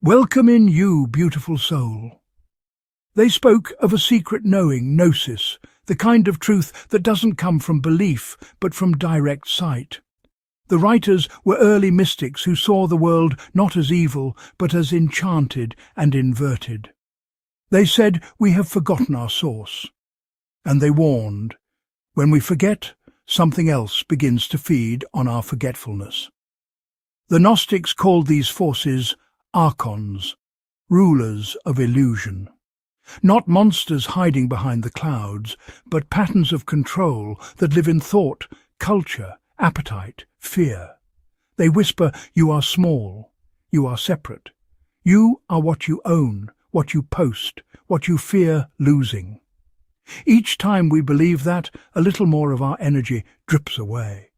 Welcome in you, beautiful soul. They spoke of a secret knowing, gnosis, the kind of truth that doesn't come from belief, but from direct sight. The writers were early mystics who saw the world not as evil, but as enchanted and inverted. They said we have forgotten our source. And they warned, when we forget, something else begins to feed on our forgetfulness. The Gnostics called these forces Archons, rulers of illusion. Not monsters hiding behind the clouds, but patterns of control that live in thought, culture, appetite, fear. They whisper, you are small, you are separate. You are what you own, what you post, what you fear losing. Each time we believe that, a little more of our energy drips away.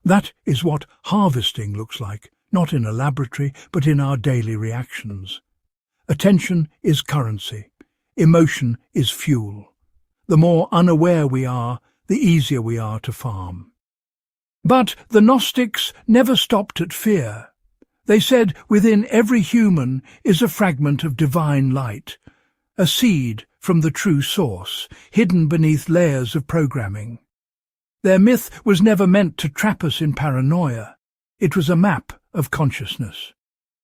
That is what harvesting looks like, not in a laboratory, but in our daily reactions. Attention is currency. Emotion is fuel. The more unaware we are, the easier we are to farm. But the Gnostics never stopped at fear. They said within every human is a fragment of divine light, a seed from the true source, hidden beneath layers of programming. Their myth was never meant to trap us in paranoia. It was a map of consciousness.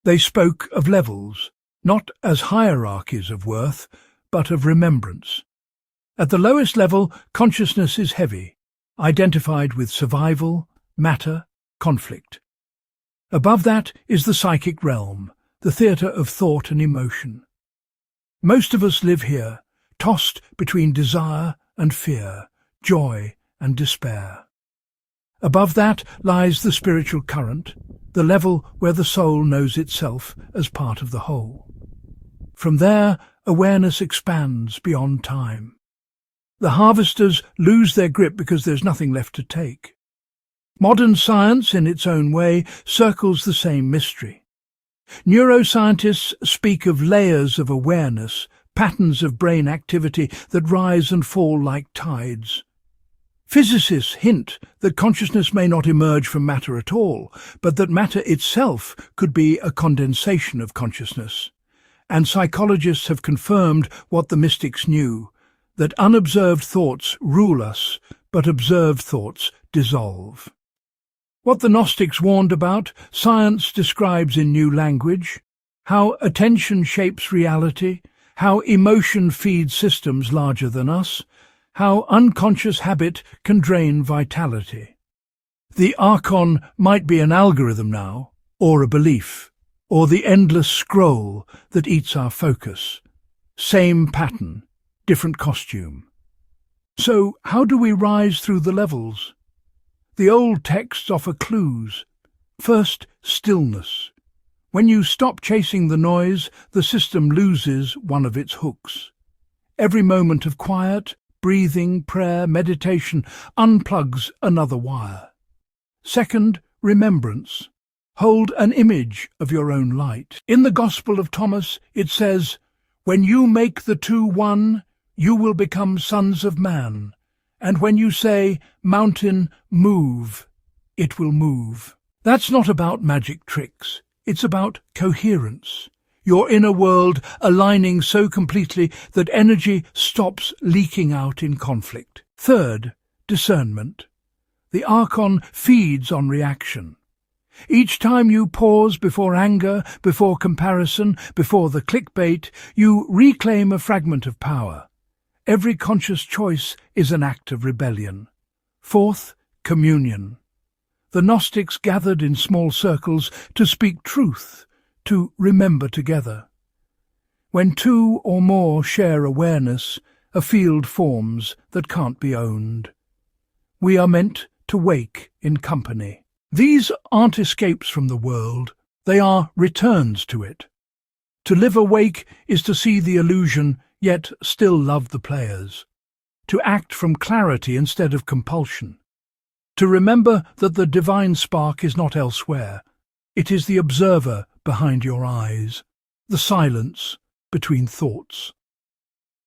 They spoke of levels, not as hierarchies of worth, but of remembrance. At the lowest level, consciousness is heavy, identified with survival, matter, conflict. Above that is the psychic realm, the theatre of thought and emotion. Most of us live here, tossed between desire and fear, joy and despair. Above that lies the spiritual current, the level where the soul knows itself as part of the whole. From there, awareness expands beyond time. The harvesters lose their grip because there's nothing left to take. Modern science, in its own way, circles the same mystery. Neuroscientists speak of layers of awareness, patterns of brain activity that rise and fall like tides. Physicists hint that consciousness may not emerge from matter at all, but that matter itself could be a condensation of consciousness. And psychologists have confirmed what the mystics knew, that unobserved thoughts rule us, but observed thoughts dissolve. What the Gnostics warned about, science describes in new language: how attention shapes reality, how emotion feeds systems larger than us, how unconscious habit can drain vitality. The Archon might be an algorithm now, or a belief, or the endless scroll that eats our focus. Same pattern, different costume. So how do we rise through the levels? The old texts offer clues. First, stillness. When you stop chasing the noise, the system loses one of its hooks. Every moment of quiet, breathing, prayer, meditation unplugs another wire. Second, remembrance. Hold an image of your own light. In the Gospel of Thomas, it says, "When you make the two one, you will become sons of man. And when you say, 'Mountain, move,' it will move." That's not about magic tricks. It's about coherence. Your inner world aligning so completely that energy stops leaking out in conflict. Third, discernment. The Archon feeds on reaction. Each time you pause before anger, before comparison, before the clickbait, you reclaim a fragment of power. Every conscious choice is an act of rebellion. Fourth, communion. The Gnostics gathered in small circles to speak truth, to remember together. When two or more share awareness, a field forms that can't be owned. We are meant to wake in company. These aren't escapes from the world, they are returns to it. To live awake is to see the illusion, yet still love the players. To act from clarity instead of compulsion. To remember that the divine spark is not elsewhere. It is the observer behind your eyes, the silence between thoughts.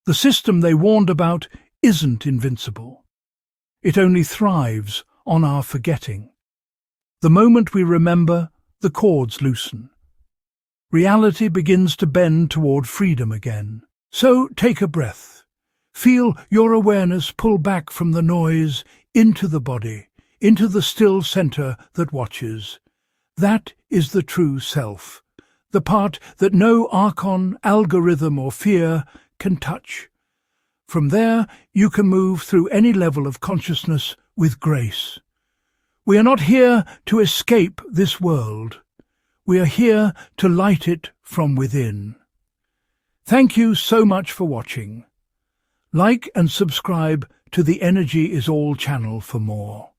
The system they warned about isn't invincible. It only thrives on our forgetting. The moment we remember, the cords loosen. Reality begins to bend toward freedom again. So take a breath. Feel your awareness pull back from the noise into the body, into the still center that watches. That is the true self, the part that no Archon, algorithm or fear can touch. From there, you can move through any level of consciousness with grace. We are not here to escape this world. We are here to light it from within. Thank you so much for watching. Like and subscribe to the Energy is All channel for more.